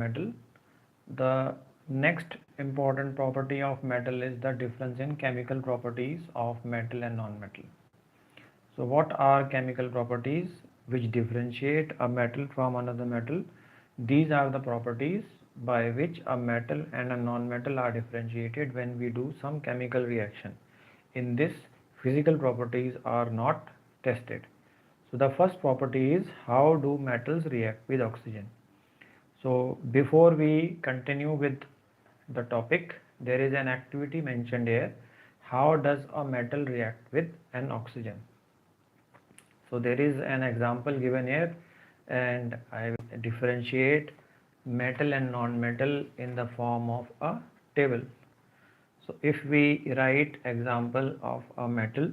metal. The next important property of metal is the difference in chemical properties of metal and non-metal. So what are chemical properties which differentiate a metal from another metal? These are the properties by which a metal and a non-metal are differentiated when we do some chemical reaction. In this, physical properties are not tested. So the first property is how do metals react with oxygen. So before we continue with the topic, there is an activity mentioned here. How does a metal react with an oxygen? So there is an example given here, and I will differentiate metal and non-metal in the form of a table. So if we write example of a metal,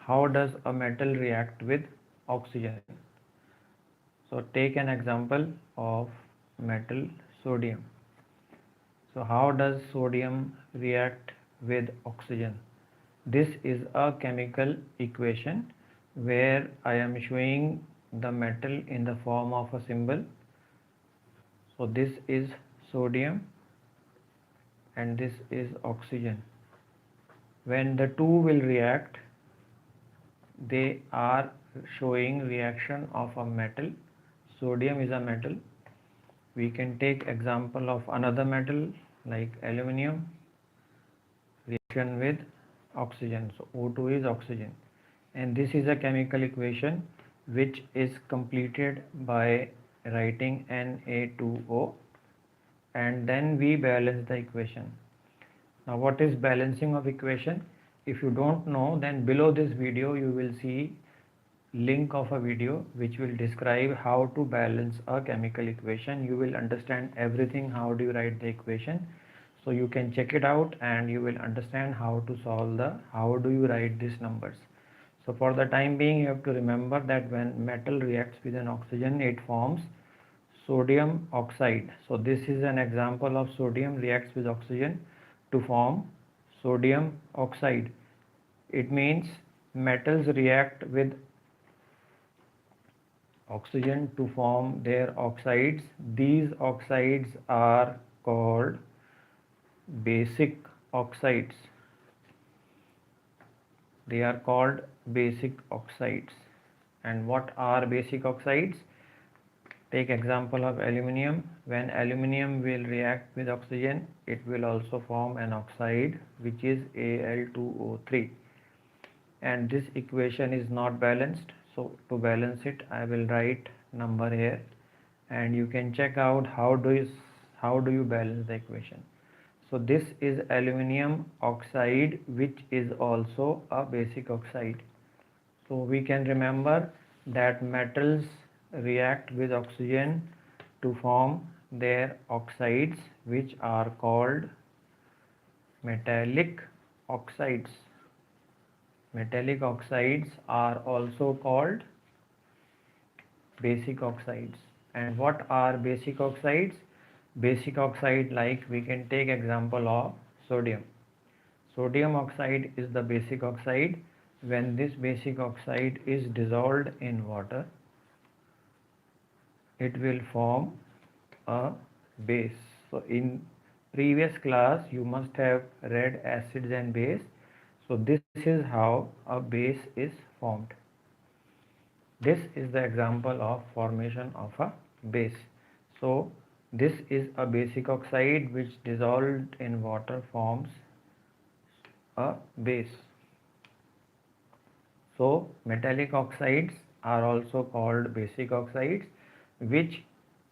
how does a metal react with oxygen? So take an example of metal sodium. So how does sodium react with oxygen? This is a chemical equation where I am showing the metal in the form of a symbol. So this is sodium and this is oxygen. When the two will react, they are showing reaction of a metal. Sodium is a metal. We can take example of another metal like aluminum, reaction with oxygen. So O2 is oxygen, and this is a chemical equation which is completed by writing Na2O, and then we balance the equation. Now what is balancing of equation? If you don't know, then below this video you will see link of a video which will describe how to balance a chemical equation. You will understand everything, how do you write the equation. So you can check it out and you will understand how to solve how do you write these numbers. So for the time being, you have to remember that when metal reacts with an oxygen, it forms sodium oxide. So this is an example of sodium reacts with oxygen to form sodium oxide. It means metals react with oxygen to form their oxides. These oxides are called basic oxides. They are called basic oxides. And what are basic oxides? Take example of aluminium. When aluminium will react with oxygen, it will also form an oxide which is Al2O3. And this equation is not balanced. So to balance it, I will write number here, and you can check out how do you balance the equation. So this is aluminium oxide, which is also a basic oxide. So we can remember that metals react with oxygen to form their oxides, which are called metallic oxides. Metallic oxides are also called basic oxides. And what are basic oxides? Basic oxide, like we can take example of sodium. Sodium oxide is the basic oxide. When this basic oxide is dissolved in water, it will form a base. So in previous class you must have read acids and base. So this is how a base is formed. This is the example of formation of a base. So this is a basic oxide which dissolved in water forms a base. So metallic oxides are also called basic oxides which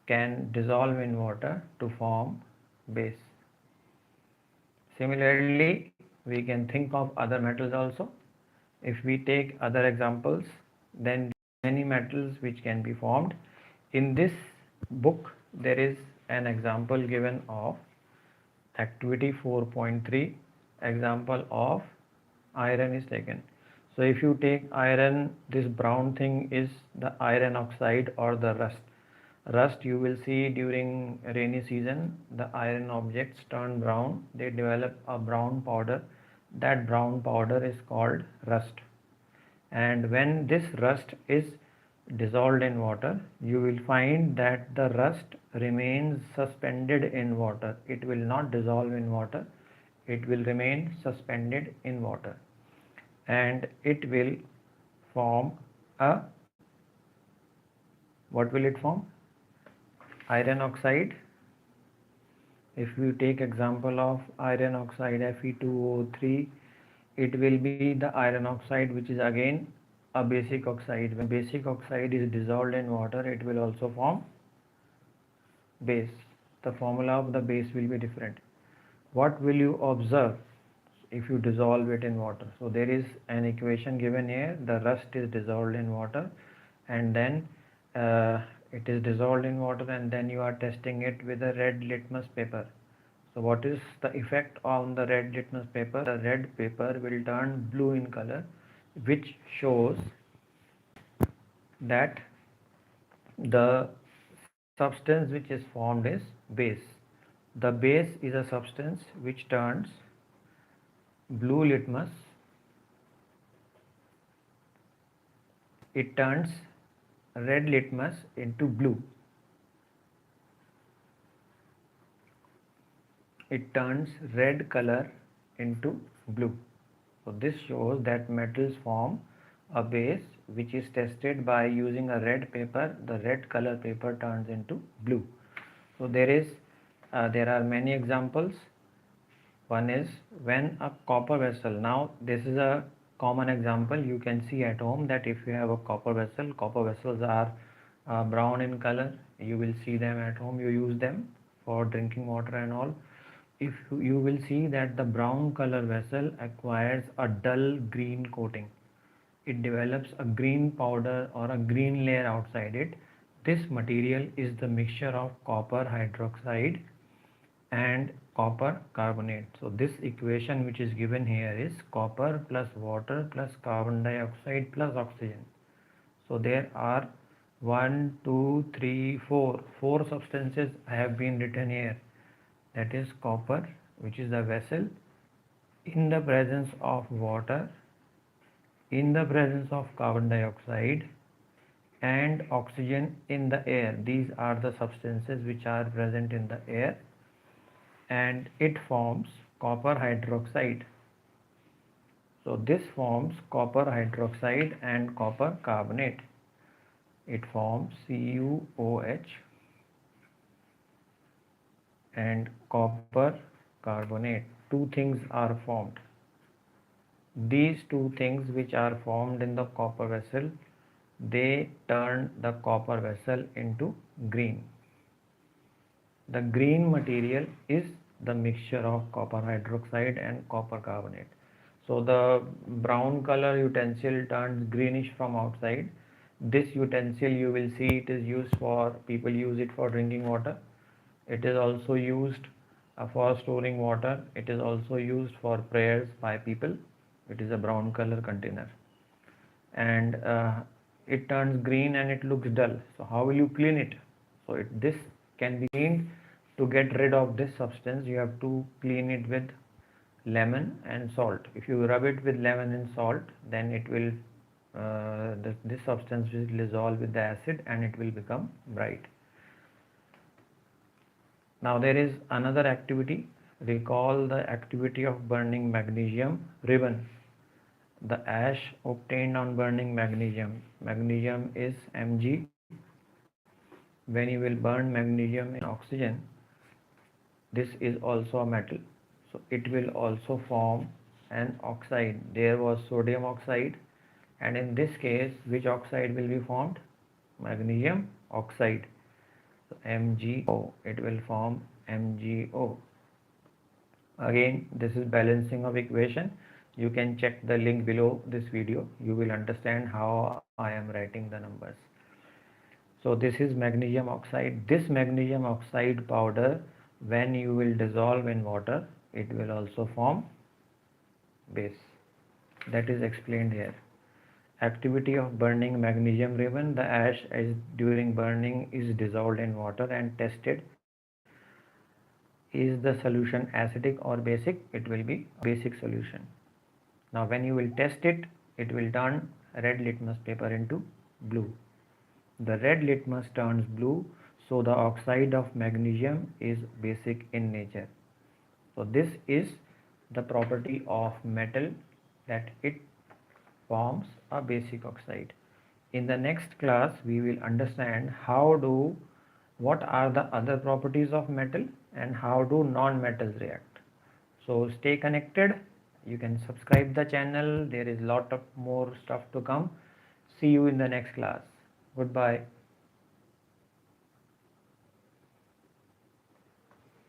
can dissolve in water to form base. Similarly, we can think of other metals also. If we take other examples, then many metals which can be formed. In this book, there is an example given of activity 4.3. Example of iron is taken. So if you take iron, this brown thing is the iron oxide or the rust. Rust, you will see during rainy season, the iron objects turn brown. They develop a brown powder. That brown powder is called rust. And when this rust is dissolved in water, you will find that the rust remains suspended in water. It will not dissolve in water, it will remain suspended in water, and it will form a, what will it form? Iron oxide. If you take example of iron oxide Fe2O3, it will be the iron oxide, which is again a basic oxide. When basic oxide is dissolved in water, it will also form base. The formula of the base will be different. What will you observe if you dissolve it in water? So there is an equation given here. The rust is dissolved in water, and then it is dissolved in water, and then you are testing it with a red litmus paper. So what is the effect on the red litmus paper? The red paper will turn blue in color, which shows that the substance which is formed is base. The base is a substance which turns blue litmus, it turns red litmus into blue. It turns red color into blue. So this shows that metals form a base which is tested by using a red paper. The red color paper turns into blue. So there are many examples. One is when a copper vessel, now this is a common example you can see at home, that if you have a copper vessels are brown in color. You will see them at home, you use them for drinking water and all. If you will see that the brown color vessel acquires a dull green coating, it develops a green powder or a green layer outside it. This material is the mixture of copper hydroxide and copper carbonate. So this equation which is given here is copper plus water plus carbon dioxide plus oxygen. So there are 1, 2, 3, 4 substances have been written here. That is copper, which is the vessel, in the presence of water, in the presence of carbon dioxide and oxygen in the air. These are the substances which are present in the air, and it forms copper hydroxide. So this forms copper hydroxide and copper carbonate. It forms CuOH and copper carbonate. Two things are formed. These two things which are formed in the copper vessel, they turn the copper vessel into green. The green material is the mixture of copper hydroxide and copper carbonate. So the brown color utensil turns greenish from outside. This utensil, you will see, it is used for, people use it for drinking water. It is also used for storing water. It is also used for prayers by people. It is a brown color container, and it turns green and it looks dull. So how will you clean it? So this can be cleaned. To get rid of this substance, you have to clean it with lemon and salt. If you rub it with lemon and salt, then it will this substance will dissolve with the acid and it will become bright. Now there is another activity. Recall the activity of burning magnesium ribbon. The ash obtained on burning magnesium. Magnesium is Mg. When you will burn magnesium in oxygen, this is also a metal. So it will also form an oxide. There was sodium oxide, and in this case, which oxide will be formed? Magnesium oxide. So MgO, it will form MgO. Again, this is balancing of equation. You can check the link below this video. You will understand how I am writing the numbers. So this is magnesium oxide. This magnesium oxide powder, when you will dissolve in water, it will also form base. That is explained here. Activity of burning magnesium ribbon. The ash during burning is dissolved in water and tested. Is the solution acidic or basic? It will be a basic solution. Now when you will test it, it will turn red litmus paper into blue. The red litmus turns blue, so the oxide of magnesium is basic in nature. So this is the property of metal, that it forms a basic oxide. In the next class we will understand what are the other properties of metal and how do non-metals react. So stay connected. You can subscribe the channel. There is lot of more stuff to come. See you in the next class. Goodbye.